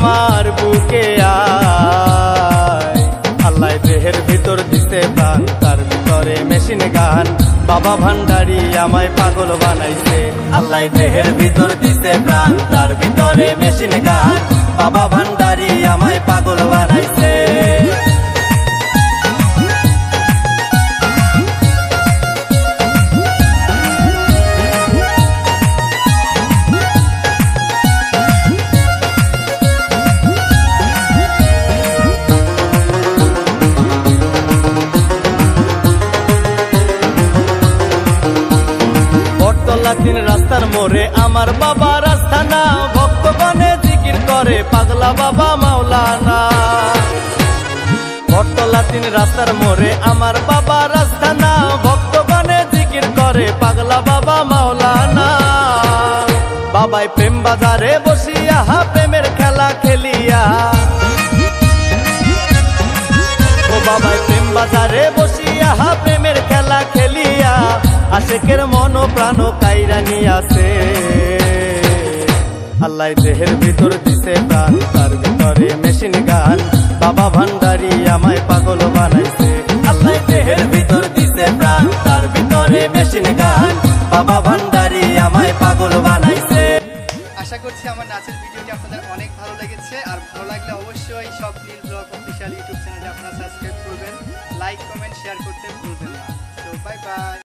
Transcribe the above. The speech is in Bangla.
আমার বুকে আয়। আল্লাহ দেহের ভিতর দিতে প্রাণ, তার ভিতরে মেশিন গান। বাবা ভান্ডারি আমায় পাগল বানাইছে। আল্লাহ দেহের ভিতর দিতে প্রাণ, তার ভিতরে মেশিন গান। বাবা ভান্ডারি আমায় পাগল বানাইছে। তিন রাস্তার মোড়ে আমার বাবা রাস্তানা, ভক্তগণে জিকির করে পাগলা বাবা মাওলানা। বটতলা তিন রাস্তার মোড়ে আমার বাবা রাস্তানা, ভক্তগণে জিকির করে পাগলা বাবা মাওলানা। বাবাই প্রেম বাজারে বসিয়া প্রেমের খেলা খেলিয়া, ও বাবাই প্রেম বাজারে বসিয়া প্রেমের খেলা খেলিয়া, আশেকের মন প্রাণ কাইরা নিয়াছে। আল্লাহ দেহের ভিতর দিছে প্রাণ, তার ভিতরে মেশিন গান। বাবা ভান্ডারি আমায় পাগল বানাইছে। আল্লাহ দেহের ভিতর দিছে প্রাণ, তার ভিতরে মেশিন গান। বাবা ভান্ডারি আমায় পাগল বানাইছে। আশা করছি আমার নাচের ভিডিওটি আপনাদের অনেক ভালো লেগেছে। আর ভালো লাগলে অবশ্যই স্বপ্নীল ব্লগ অফিসিয়াল ইউটিউব চ্যানেলে আপনারা সাবস্ক্রাইব করবেন, লাইক কমেন্ট শেয়ার করতে ভুলবেন না। তো বাই বাই।